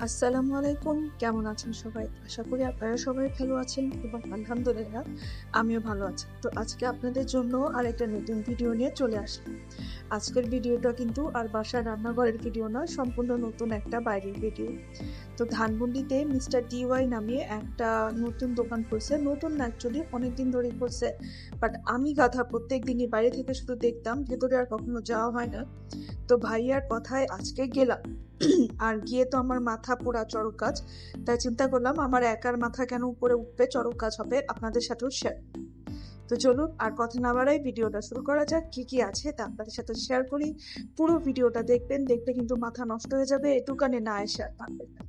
আসসালামু আলাইকুম। কেমন আছেন সবাই? আশা করি আপনারা সবাই ভালো আছেন এবং আলহামদুলিল্লাহ আমিও ভালো আছি। তো আজকে আপনাদের জন্য আরেকটা নতুন ভিডিও নিয়ে চলে আসলাম। আজকের ভিডিওটা কিন্তু আর বাসার রান্নাঘরের ভিডিও নয়, সম্পূর্ণ নতুন একটা বাইরের ভিডিও। তো ধানমন্ডিতে মিস্টার ডিওয়াই নামে একটা নতুন দোকান খুলছে। নতুন না, অ্যাকচুয়ালি অনেকদিন ধরেই খুলছে। বাট আমি গাধা, প্রত্যেক দিনই বাইরে থেকে শুধু দেখতাম, ভেতরে আর কখনো যাওয়া হয় না। তো ভাইয়ার কথায় আজকে গেলাম। আর গিয়ে তো আমার মাথা পুরা চড়ক কাজ। তাই চিন্তা করলাম আমার একার মাথা কেন উপরে উঠবে, চড়ক কাজ হবে, আপনাদের সাথেও শেয়ার। তো চলুন আর কথা না বাড়াই, ভিডিওটা শুরু করা যাক। কি কি আছে তা আপনাদের সাথে শেয়ার করি। পুরো ভিডিওটা দেখবেন, দেখলে কিন্তু মাথা নষ্ট হয়ে যাবে, এটুকানে না এসে আর পারবেন না।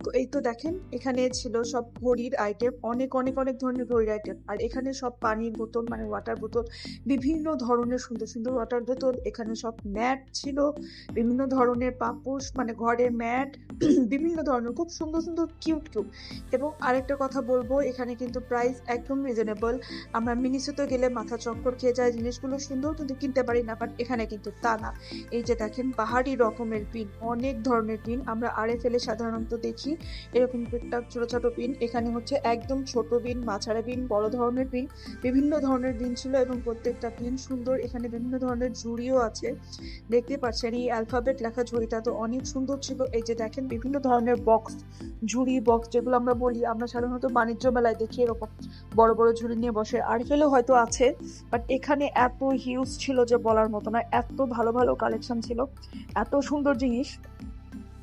তো এই তো দেখেন, এখানে ছিল সব ঘড়ির আইটেম, অনেক অনেক অনেক ধরনের ঘড়ির আইটেম। আর এখানে সব পানির বোতল, মানে ওয়াটার বোতল, বিভিন্ন ধরনের সুন্দর সুন্দর ওয়াটার বোতল। এখানে সব ম্যাট ছিল, বিভিন্ন ধরনের পাপোশ, মানে ঘরের ম্যাট, বিভিন্ন ধরনের খুব সুন্দর সুন্দর কিউট কিউট। এবং আরেকটা কথা বলবো, এখানে কিন্তু প্রাইস একদম রিজনেবল। আমরা মিনিসোতে গেলে মাথা চক্কর খেয়ে যায়, জিনিসগুলো সুন্দর কিন্তু কিনতে পারি না, বাট এখানে কিন্তু তা না। এই যে দেখেন, পাহাড়ি রকমের পিন, অনেক ধরনের পিন আমরা আড়ে সাধারণত দেখি এরকম টুকটাক ছোট ছোট পিন। এখানে হচ্ছে একদম ছোট পিন, মাঝারি পিন, বড় ধরনের পিন, বিভিন্ন ধরনের পিন ছিল এবং প্রত্যেকটা পিন সুন্দর। এখানে বিভিন্ন ধরনের ঝুড়িও আছে, দেখতে পাচ্ছেন এই অ্যালফাবেট লেখা ঝুড়িটা তো অনেক সুন্দর ছিল। এই যে দেখেন, বিভিন্ন ধরনের বক্স, ঝুড়ি বক্স যেগুলো আমরা বলি, আমরা সাধারণত বাণিজ্য মেলায় দেখি এরকম বড় বড় ঝুড়ি নিয়ে বসে। আরএফএলও হয়তো আছে, বাট এখানে এত হিউজ ছিল যে বলার মতো না। এত ভালো ভালো কালেকশন ছিল, এত সুন্দর জিনিস,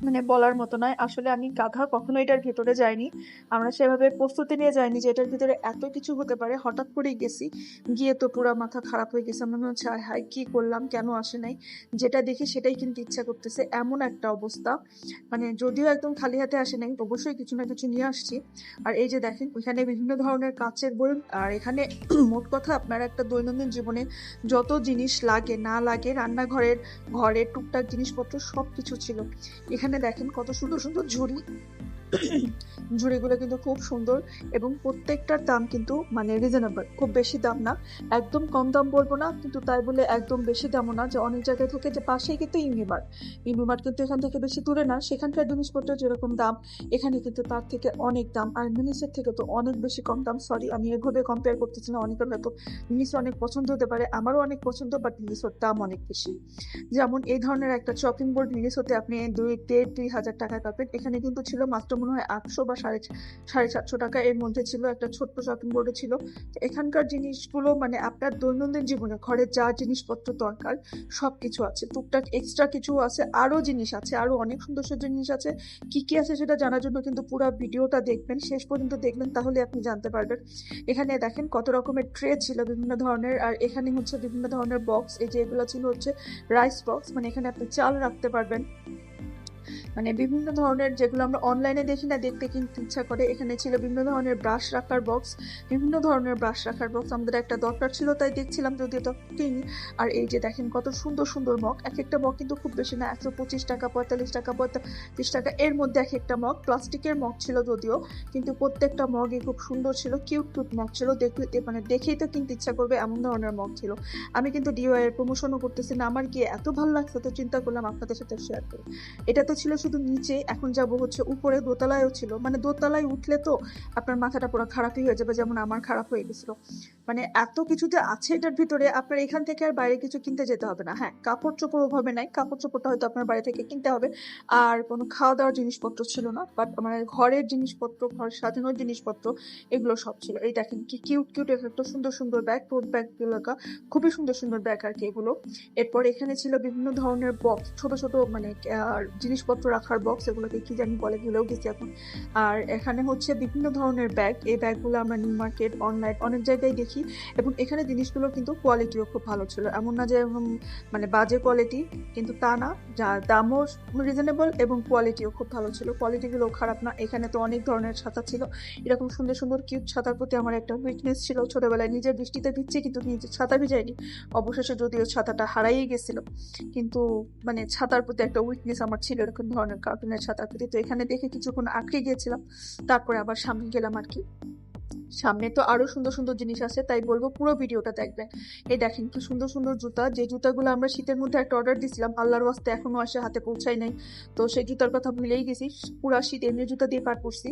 মানে বলার মতো নয়। আসলে আমি গাধা, কখনো এটার ভেতরে যাইনি, আমরা সেভাবে প্রস্তুতি নিয়ে যাইনি যে এটার ভিতরে এত কিছু হতে পারে। হঠাৎ করেই গেছি, গিয়ে তো পুরো মাথা খারাপ হয়ে গেছে। মনে হচ্ছে হায় হায় কি করলাম, কেন আসে নাই, যেটা দেখি সেটাই কিন্তু ইচ্ছা করতেছে, এমন একটা অবস্থা। মানে যদিও একদম খালি হাতে আসে নাই, অবশ্যই কিছু না কিছু নিয়ে আসছি। আর এই যে দেখেন, ওইখানে বিভিন্ন ধরনের কাচের বই। আর এখানে মোট কথা আপনার একটা দৈনন্দিন জীবনে যত জিনিস লাগে না লাগে, রান্নাঘরের ঘরের টুকটাক জিনিসপত্র সবকিছু ছিল। এখানে দেখেন কত সুন্দর সুন্দর ঝুড়ি। ঝুড়িগুলো কিন্তু খুব সুন্দর এবং প্রত্যেকটার দাম কিন্তু মানে রিজনেবল, খুব বেশি দাম না। একদম কম দাম বলবো না, কিন্তু তাই বলে একদম বেশি দামও না যে অনেক জায়গায় থেকে। যে পাশেই কিন্তু ইউনিমার্ট, ইউনিমার্ট কিন্তু এখান থেকে বেশি দূরে না। সেখানকার জিনিসপত্রের যেরকম দাম, এখানে কিন্তু তার থেকে অনেক দাম। আর মিনিসের থেকে তো অনেক বেশি কম দাম। সরি, আমি এভাবে কম্পেয়ার করতেছি না, অনেকের হয়তো মিনিস অনেক পছন্দ হতে পারে, আমারও অনেক পছন্দ, বাট মিনিসের দাম অনেক বেশি। যেমন এই ধরনের একটা চপিং বোর্ড মিনিসোতে আপনি 2,500 টাকায় পাবেন, এখানে কিন্তু ছিল মাত্র মনে হয় 800 বা 750 টাকা এর মধ্যে ছিল। একটা ছোট্ট শপিং বোর্ডে ছিল। তো এখানকার জিনিসগুলো মানে আপনার দৈনন্দিন জীবনে ঘরে যা জিনিসপত্র দরকার সবকিছু আছে, টুকটাক এক্সট্রা কিছু আছে, আরো জিনিস আছে, আরো অনেক সুন্দর সুন্দর জিনিস আছে। কি কি আছে সেটা জানার জন্য কিন্তু পুরো ভিডিওটা দেখবেন, শেষ পর্যন্ত দেখবেন, তাহলে আপনি জানতে পারবেন। এখানে দেখেন কত রকমের ট্রে ছিল বিভিন্ন ধরনের। আর এখানে হচ্ছে বিভিন্ন ধরনের বক্স, এই যে এগুলো ছিল হচ্ছে রাইস বক্স, মানে এখানে আপনি চাল রাখতে পারবেন। মানে বিভিন্ন ধরনের, যেগুলো আমরা অনলাইনে দেখি না, দেখতে কিন্তু ইচ্ছা করে। এখানে ছিল বিভিন্ন ধরনের ব্রাশ রাখার বক্স, বিভিন্ন ধরনের ব্রাশ রাখার বক্স, আমাদের একটা দরকার ছিল তাই দেখছিলাম, যদি এটা কিনি। আর এই যে দেখেন কত সুন্দর সুন্দর মগ, এক একটা মগ কিন্তু খুব বেশি না, 125 টাকা, 45 টাকা, 35 টাকা এর মধ্যে এক একটা মগ। প্লাস্টিকের মগ ছিল যদিও, কিন্তু প্রত্যেকটা মগই খুব সুন্দর ছিল, কিউট কিউট মগ ছিল। দেখতে মানে দেখেই তো কিনতে ইচ্ছা করবে এমন ধরনের মগ ছিল। আমি কিন্তু ডিওয়াই এর প্রমোশনও করতেছি না, আমার গিয়ে এত ভালো লাগছে তো চিন্তা করলাম আপনাদের সাথে শেয়ার করি। এটা তো ছিল শুধু নিচে, এখন যাব হচ্ছে উপরে, দোতলায়ও ছিল। মানে দোতলায় উঠলে তো আপনার মাথাটা পুরো খারাপই হয়ে যাবে, যেমন আমার খারাপ হয়ে গেছিল। মানে এত কিছু যে আছে এটার ভিতরে, আপনার এখান থেকে আর বাইরে কিছু কিনতে যেতে হবে না। হ্যাঁ, কাপড় চোপড় ওভাবে নাই, কাপড় চোপড়টা হয়তো আপনার বাড়ি থেকে কিনতে হবে। আর কোনো খাওয়া দাওয়ার জিনিসপত্র ছিল না, বাট মানে ঘরের জিনিসপত্র, ঘর সাজানোর জিনিসপত্র, এগুলো সব ছিল। এই দেখেন কি কিউট কিউট একটা সুন্দর সুন্দর ব্যাগ, টোট ব্যাগ গুলো, খুবই সুন্দর সুন্দর ব্যাগ আর কি এগুলো। এরপর এখানে ছিল বিভিন্ন ধরনের বক্স, ছোট ছোট মানে জিনিসপত্র রাখার বক্স, এগুলোকে কি জানি বলে, ভুলেও গেছি এখন। আর এখানে হচ্ছে বিভিন্ন ধরনের ব্যাগ, এই ব্যাগগুলো আমরা নিউ মার্কেট, অনলাইন অনেক জায়গায় দেখি। এবং এখানে জিনিসগুলো কিন্তু কোয়ালিটিও খুব ভালো ছিল, এমন না যে মানে বাজে কোয়ালিটি, কিন্তু তা না, যা দামও রিজনেবল এবং কোয়ালিটিও খুব ভালো ছিল, কোয়ালিটিগুলো খারাপ না। এখানে তো অনেক ধরনের ছাতা ছিল, এরকম সুন্দর সুন্দর কিউট ছাতার প্রতি আমার একটা উইকনেস ছিল ছোটবেলায়, নিজের বৃষ্টিতে ভিজছে কিন্তু নিজের ছাতা ভিজাইনি। অবশেষে যদিও ছাতাটা হারাই গেছিল, কিন্তু মানে ছাতার প্রতি একটা উইকনেস আমার ছিল, এরকম ধরনের কার্টুনের ছাতার প্রতি। তো এখানে দেখে কিছুক্ষণ আঁকড়ে গিয়েছিলাম, তারপরে আবার সামনে গেলাম আর কি। সামনে তো আরো সুন্দর সুন্দর জিনিস আছে, তাই বলবো পুরো ভিডিওটা দেখবেন। এই দেখেন কি সুন্দর সুন্দর জুতা, যে জুতাগুলো আমরা শীতের মধ্যে একটা অর্ডার দিছিলাম, আল্লাহর ওয়াস্তে এখনো আসে হাতে পৌঁছায় নাই। তো সেই জুতার কথা ভুলেই গেছি, পুরা শীত এমনি জুতা দিয়ে পার করছি।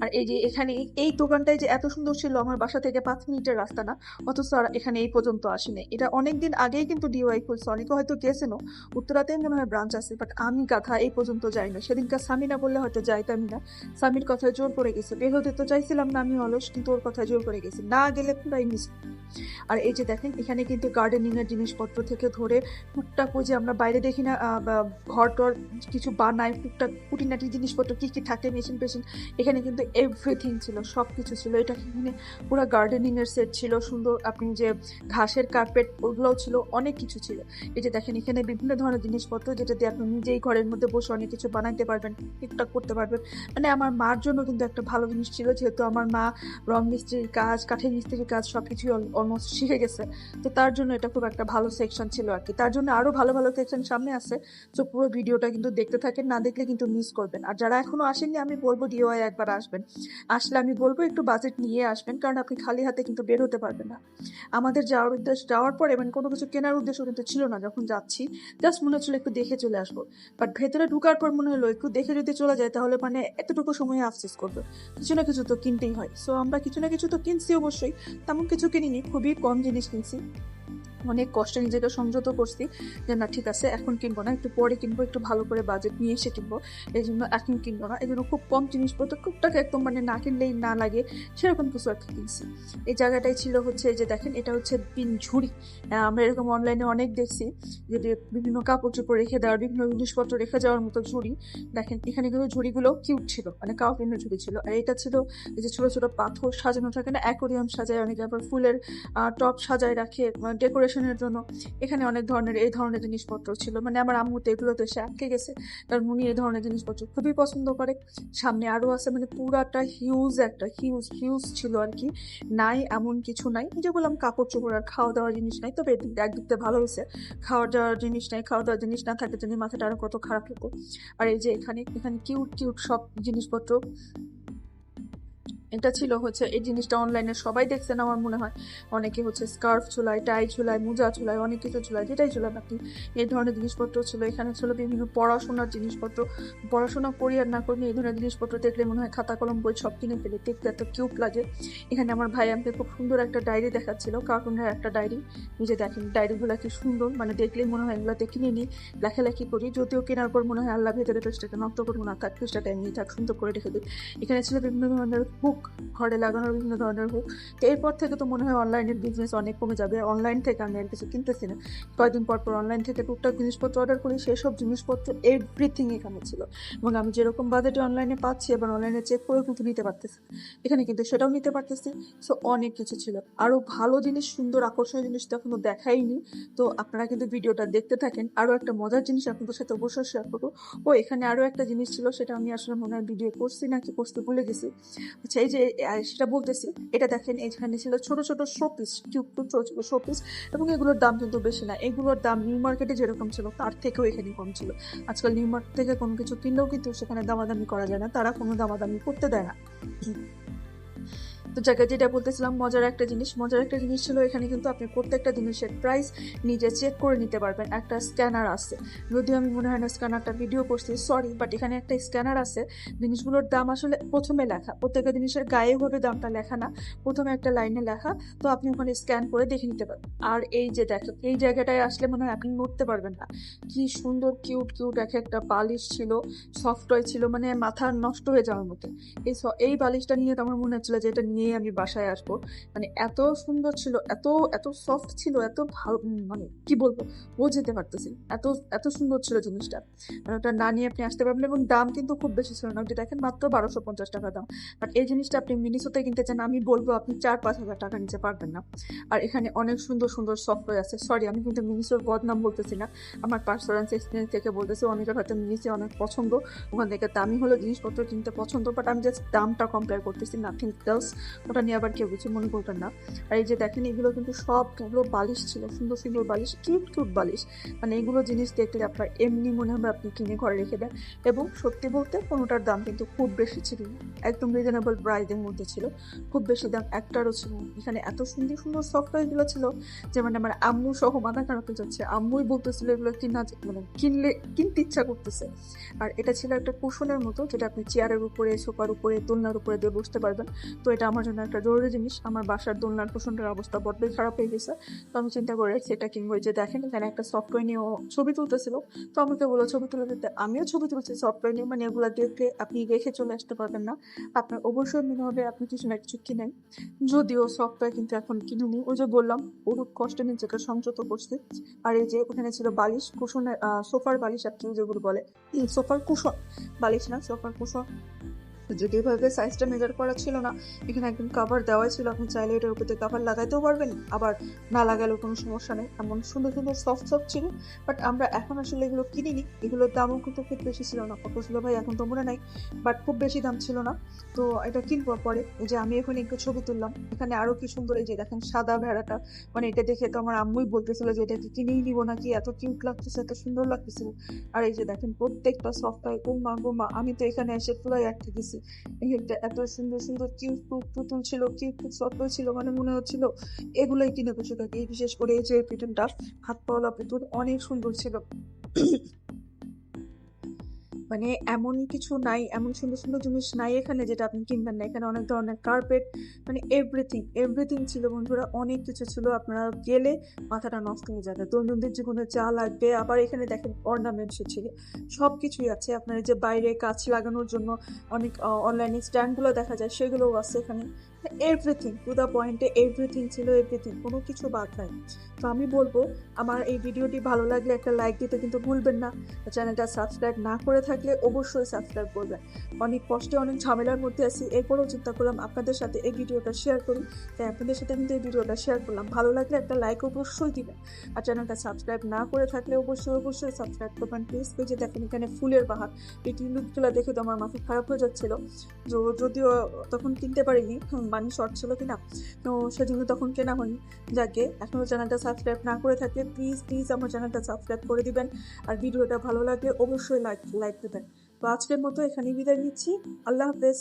আর এই যে এখানে এই দোকানটাই যে এত সুন্দর ছিল, আমার বাসা থেকে 5 মিনিটের রাস্তা না, অথচ আর এখানে এই পর্যন্ত আসেনি। এটা অনেকদিন আগেই কিন্তু ডিওয়াই খুলছে, অনেকে হয়তো গেছেনও, উত্তরাতেই মনে হয় ব্রাঞ্চ আছে, বাট আমি গাধা এই পর্যন্ত যাই না। সেদিনকার সামিনা বললে হয়তো যাইতামই না, স্বামীর কথায় জোর করে গেছে, বের হতে তো চাইছিলাম না, আমি অলস, কিন্তু ওর কথায় জোর করে গেছি, না গেলে পুরাই মিস। আর এই যে দেখেন এখানে কিন্তু গার্ডেনিং এর জিনিসপত্র থেকে ধরে টুকটাক ওই যে আমরা বাইরে দেখি না বা ঘর টর কিছু বানায়, টুকটাক খুঁটিনাটি জিনিসপত্র কি কি থাকে, মেশিন পেশিন, এখানে কিন্তু এভরিথিং ছিল, সব কিছু ছিল। এটা এখানে পুরো গার্ডেনিং এর সেট ছিল, সুন্দর আপনি যে ঘাসের কার্পেট ওগুলোও ছিল, অনেক কিছু ছিল। এই যে দেখেন এখানে বিভিন্ন ধরনের জিনিসপত্র, যেটা দিয়ে আপনি নিজেই ঘরের মধ্যে বসে অনেক কিছু বানাইতে পারবেন, টুকটাক করতে পারবেন। মানে আমার মার জন্য কিন্তু একটা ভালো জিনিস ছিল, যেহেতু আমার মা রং মিস্ত্রির কাজ, কাঠের মিস্ত্রির কাজ সবকিছুই অলমোস্ট শিখে গেছে, তো তার জন্য এটা খুব একটা ভালো সেকশন ছিল আর কি। তার জন্য আরো ভালো ভালো সেকশন সামনে আছে, তো পুরো ভিডিওটা কিন্তু দেখতে থাকেন, না দেখলে কিন্তু মিস করবেন। আর যারা এখনো আসেননি, আমি বলবো ডিওয়াই একবার আসবেন, আসলে আমি বলবো একটু বাজেট নিয়ে আসবেন, কারণ আপনি খালি হাতে কিন্তু বের হতে পারবেন না। আমাদের যাওয়ার উদ্দেশ্য, যাওয়ার পরে মানে কোনো কিছু কেনার উদ্দেশ্য কিন্তু ছিল না, যখন যাচ্ছি জাস্ট মনে হচ্ছিল একটু দেখে চলে আসবো, বাট ভেতরে ঢুকার পর মনে হলো একটু দেখে যদি চলে যায় তাহলে মানে এতটুকু সময় আফসোস করবে, কিছু না কিছু তো কিনতেই হয়। সো আমরা কিছু না কিছু তো কিনছি অবশ্যই, তেমন কিছু কিনিনি, খুবই কম জিনিস কিনছি, অনেক কষ্টে নিজেকে সংযত করছি যে না ঠিক আছে এখন কিনবো না, একটু পরে কিনবো, একটু ভালো করে বাজেট নিয়ে এসে কিনবো, এই জন্য এখন কিনবো না। এই জন্য খুব কম জিনিসপত্র, টুকটাক একদম মানে না কিনলেই না লাগে সেরকম কিছু একটা কিনছি। এই জায়গাটাই ছিল হচ্ছে যে দেখেন এটা হচ্ছে পিন ঝুড়ি, আমরা এরকম অনলাইনে অনেক দেখছি যে বিভিন্ন কাপড় চোপড় রেখে দেওয়ার, বিভিন্ন জিনিসপত্র রেখে যাওয়ার মতো ঝুড়ি। দেখেন এখানে কিন্তু ঝুড়িগুলো কিউট ছিল, মানে কাউ পিনের ঝুড়ি ছিল। আর এটা ছিল এই যে ছোট ছোট পাথর সাজানো থাকে না, অ্যাকোরিয়াম সাজায় অনেকে, আবার ফুলের টপ সাজায় রাখে ডেকোরেশনের জন্য, এখানে অনেক ধরনের এই ধরনের জিনিসপত্র ছিল। মানে আমার আম্মু তো এগুলোতে সে আটকে গেছে, কারণ উনি এই ধরনের জিনিসপত্র খুবই পছন্দ করে। সামনে আরো আছে, মানে পুরাটা হিউজ, একটা হিউজ হিউজ ছিল আর কি, নাই এমন কিছু নাই। এই যে বললাম কাপড় চোপড় আর খাওয়া দাওয়ার জিনিস নাই, তবে একদিক দিয়ে ভালো হয়েছে, খাওয়া দাওয়ার জিনিস নাই, খাওয়া দাওয়ার জিনিস না থাকে যদি মাথাটা আরো কত খারাপ হতো। আর এই যে এখানে এখানে কিউট কিউট সব জিনিসপত্র, এটা ছিল হচ্ছে এই জিনিসটা অনলাইনে সবাই দেখছেন আমার মনে হয়, অনেকে হচ্ছে স্কার্ফ ঝুলায়, টাই ঝুলায়, মোজা ঝুলায়, অনেক কিছু ঝুলায়, যেটাই ঝুলায় আপনি, এই ধরনের জিনিসপত্র ছিল। এখানে ছিল বিভিন্ন পড়াশোনার জিনিসপত্র, পড়াশোনা করি আর না করি এই ধরনের জিনিসপত্র দেখলে মনে হয় খাতা কলম বই সব কিনে ফেলে, দেখতে এত কিউট লাগে। এখানে আমার ভাই আমাকে খুব সুন্দর একটা ডায়েরি দেখাচ্ছিল, কার্টুনের একটা ডায়েরি, নিজে দেখেন ডায়েরিগুলো কি সুন্দর, মানে দেখলেই মনে হয় এগুলোতে কিনে নিই, লেখালেখি করি, যদিও কেনার পর মনে হয় আল্লাহ ভেতরে পেজটাকে নষ্ট করবো না, থাক পেজটাকে এমনি থাক, সুন্দর করে রেখে দিই। এখানে ছিল বিভিন্ন ধরনের হুক, ঘরে লাগানোর বিভিন্ন ধরনের হুক। তো এরপর থেকে তো মনে হয় অনলাইনের বিজনেস অনেক কমে যাবে, অনলাইন থেকে আমি আর কিছু কিনতেছি না, কয়েকদিন পর পর অনলাইন থেকে টুকটাক জিনিসপত্র অর্ডার করি, সেসব জিনিসপত্র এভরিথিং এখানে ছিল, এবং আমি যেরকম বাজেটে অনলাইনে পাচ্ছি এবার অনলাইনে চেক করে কিন্তু নিতে পারতেছি, এখানে কিন্তু সেটাও নিতে পারতেছি। সো অনেক কিছু ছিল, আরো ভালো জিনিস, সুন্দর আকর্ষণীয় জিনিস তো এখনো দেখাইনি, তো আপনারা কিন্তু ভিডিওটা দেখতে থাকেন। আরো একটা মজার জিনিস আপনাদের সাথে অবশ্যই শেয়ার করবো। ও এখানে আরো একটা জিনিস ছিল, সেটা আমি আসলে মনে হয় ভিডিও করছি নাকি করতে ভুলে গেছি। আচ্ছা এই যে সেটা বলতেছি, এটা দেখেন এখানে ছিল ছোট ছোট শোপিস, ছোট ছোট শোপিস, এবং এগুলোর দাম কিন্তু বেশি না, এগুলোর দাম নিউ মার্কেটে যেরকম ছিল তার থেকেও এখানে কম ছিল। আজকাল নিউ মার্কেট থেকে কোনো কিছু কিনলেও কিন্তু সেখানে দামাদামি করা যায় না, তারা কোনো দামাদামি করতে দেয় না। তো জায়গায় যেটা বলতেছিলাম, মজার একটা জিনিস ছিল, এখানে কিন্তু আপনি প্রত্যেকটা জিনিসের প্রাইস নিজে চেক করে নিতে পারবেন, একটা স্ক্যানার আছে, যদিও আমি মনে হয় না স্ক্যানারটা ভিডিও করছি, সরি, বাট এখানে একটা স্ক্যানার আছে, জিনিসগুলোর দাম আসলে প্রথমে লেখা, প্রত্যেকটা জিনিসের গায়ে ভাবে দামটা লেখা না, প্রথমে একটা লাইনে লেখা, তো আপনি ওখানে স্ক্যান করে দেখে নিতে পারবেন। আর এই যে দেখেন এই জায়গাটায় আসলে মনে হয় আপনি নড়তে পারবেন না, কি সুন্দর কিউট কিউট এক একটা বালিশ ছিল, সফট টয় ছিল, মানে মাথা নষ্ট হয়ে যাওয়ার মতো। এই বালিশটা নিয়ে তো আমার মনে হচ্ছিল যে এটা নিয়ে আমি বাসায় আসবো, মানে এত সুন্দর ছিল, এত এত সফট ছিল, এত ভালো, মানে কি বলবো, বোঝাতে পারতেছি, এত এত সুন্দর ছিল জিনিসটা, মানে ওটা না নিয়ে আপনি আসতে পারবেন। এবং দাম কিন্তু খুব বেশি ছিল না, ওটা দেখেন মাত্র 1250 টাকা দাম, বাট এই জিনিসটা আপনি মিনিসোতে কিনতে চান, আমি বলবো আপনি 4-5 হাজার টাকা নিচে পারবেন না। আর এখানে অনেক সুন্দর সুন্দর সফটওয়্যার আছে, সরি আমি কিন্তু মিনিসোর বদনাম বলতেছি না, আমার পার্সোনাল এক্সপিরিয়েন্স থেকে বলতেছি, অনেকের হয়তো মিনিসে অনেক পছন্দ, ওখান থেকে দামি হলো জিনিসপত্র কিনতে পছন্দ, বাট আমি জাস্ট দামটা কম্পেয়ার করতেছি, নাথিং এলস। ওটা নিয়ে আবার কেউ কিছু মনে করবেন না। আর এই যে দেখেন এগুলো কিন্তু সবগুলো বালিশ ছিল, সুন্দর সুন্দর বালিশ, কিউট কিউট বালিশ। মানে এগুলো জিনিস দেখলে আপনার এমনি মনে হবে আপনি কিনে ঘরে রেখে দেন। এবং সত্যি বলতে কোনোটার দাম কিন্তু খুব বেশি ছিল না, একদম রিজনেবল প্রাইসের মধ্যে ছিল, খুব বেশি দাম একটারও ছিল না। এখানে এত সুন্দর সুন্দর সফটওয়্যারগুলো ছিল যে মানে আমার আম্মু সহ মাথা খারাপ হয়ে যাচ্ছে, আম্মুই বলতেছিল এগুলো মানে কিনলে কিনতে ইচ্ছা করতেছে। আর এটা ছিল একটা কুশনের মতো, যেটা আপনি চেয়ারের উপরে, সোফার উপরে, দোলনার উপরে দিয়ে বসতে পারবেন। তো এটা আমার জন্য একটা জরুরি জিনিস, আমার বাসার দোলনার কুশনটার অবস্থা বড্ডই খারাপ হয়ে গেছে। তো আমি চিন্তা করে সেটা কিনবো। যে দেখেন এখানে একটা সফটওয়্যার নিয়ে ছবি তুলতেছিল, তো আমাকে বলো ছবি তুলে দিতে, আমিও ছবি তুলছি সফটওয়্যার নিয়ে। মানে এগুলো দেখে আপনি রেখে চলে আসতে পারবেন না, আপনার অবশ্যই মনে হবে আপনি কিছু না কিছু কিনেন। যদিও সফটওয়্যার কিন্তু এখন কিনুনি, ওই যে বললাম বহুত কষ্টে নিজেকে সংযত করছি। আর এই যে ওখানে ছিল বালিশ, কুশনের সোফার বালিশ আপনি যেগুলো বলে, সোফার কুশন, বালিশ না সোফার কুশন। যদি এভাবে সাইজটা মেজার করা ছিল না, এখানে একদম কাভার দেওয়াই ছিল, আপনি চাইলে এটার উপরে কাভার লাগাইতেও পারবেন, আবার না লাগালেও কোনো সমস্যা নেই, এমন সুন্দর সুন্দর সফট সফট ছিল। বাট আমরা এখন আসলে এগুলো কিনিনি, এগুলোর দামও কিন্তু খুব বেশি ছিল না, কত ছিল ভাই এখন তো মনে নাই, বাট খুব বেশি দাম ছিল না। তো এটা কিনবো পরে। এই যে আমি এখন একটু ছবি তুললাম, এখানে আরো কি সুন্দর, এই যে দেখেন সাদা ভেড়াটা, মানে এটা দেখে তো আমার আম্মুই বলতেছিল যে এটা কি কিনেই নিবো নাকি, এত কিউট লাগতেছে, এত সুন্দর লাগতেছিল। আর এই যে দেখেন প্রত্যেকটা সফটওয়্যার, গোমা গোমা, আমি তো এখানে এসে পুরাই আটকে গেছি। এখানটা এত সুন্দর সুন্দর কিউট পুতুল ছিল, কিউট সফটওয়্যার ছিল, মানে মনে হচ্ছিল এগুলোই কিনে বসে থাকি। বিশেষ করে এই যে পিটনটা, হাত পাওয়ালা পিটুন, অনেক সুন্দর ছিল। মানে এমন কিছু নাই, এমন সুন্দর সুন্দর জিনিস নাই এখানে যেটা আপনি কিনবেন না। এখানে অনেক ধরনের কার্পেট, মানে এভরিথিং এভরিথিং ছিল বন্ধুরা, অনেক কিছু ছিল, আপনারা গেলে মাথাটা নষ্ট হয়ে যাবে। দৈনন্দিন জীবনে যা লাগবে, আবার এখানে দেখেন অর্নামেন্টস ছিল, সব কিছুই আছে। আপনার যে বাইরে কাঁচ লাগানোর জন্য অনেক অনলাইনে স্ট্যান্ডগুলো দেখা যায়, সেগুলোও আছে এখানে। এভরিথিং টু দ্য পয়েন্টে এভরিথিং ছিল, এভরিথিং, কোনো কিছু বাদ নাই। তো আমি বলবো আমার এই ভিডিওটি ভালো লাগলে একটা লাইক দিতে কিন্তু ভুলবেন না। চ্যানেলটা সাবস্ক্রাইব না করে থাকলে অবশ্যই সাবস্ক্রাইব করবেন। অনেক কষ্টে অনেক ঝামেলার মধ্যে আছি, এরপরেও চিন্তা করলাম আপনাদের সাথে এই ভিডিওটা শেয়ার করি, তাই আপনাদের সাথে কিন্তু এই ভিডিওটা শেয়ার করলাম। ভালো লাগলে একটা লাইক অবশ্যই দিবেন, আর চ্যানেলটা সাবস্ক্রাইব না করে থাকলে অবশ্যই অবশ্যই সাবস্ক্রাইব করবেন প্লিজ। পেজে দেখেন এখানে ফুলের বাহার, এই টিউলিপগুলো দেখে তো আমার মাথা খারাপ হয়ে যাচ্ছিল। তো যদিও তখন কিনতে পারিনি, মানি শর্ট ছিল কিনা, তো সেজন্য তখন কেনা হয়নি। যাকে এখনও চ্যানেলটা সাবস্ক্রাইব না করে থাকলে প্লিজ প্লিজ আমার চ্যানেলটা সাবস্ক্রাইব করে দিবেন, আর ভিডিওটা ভালো লাগলে অবশ্যই লাইক দেবেন। তো আজকের মতো এখানেই বিদায় নিচ্ছি, আল্লাহ হাফেজ।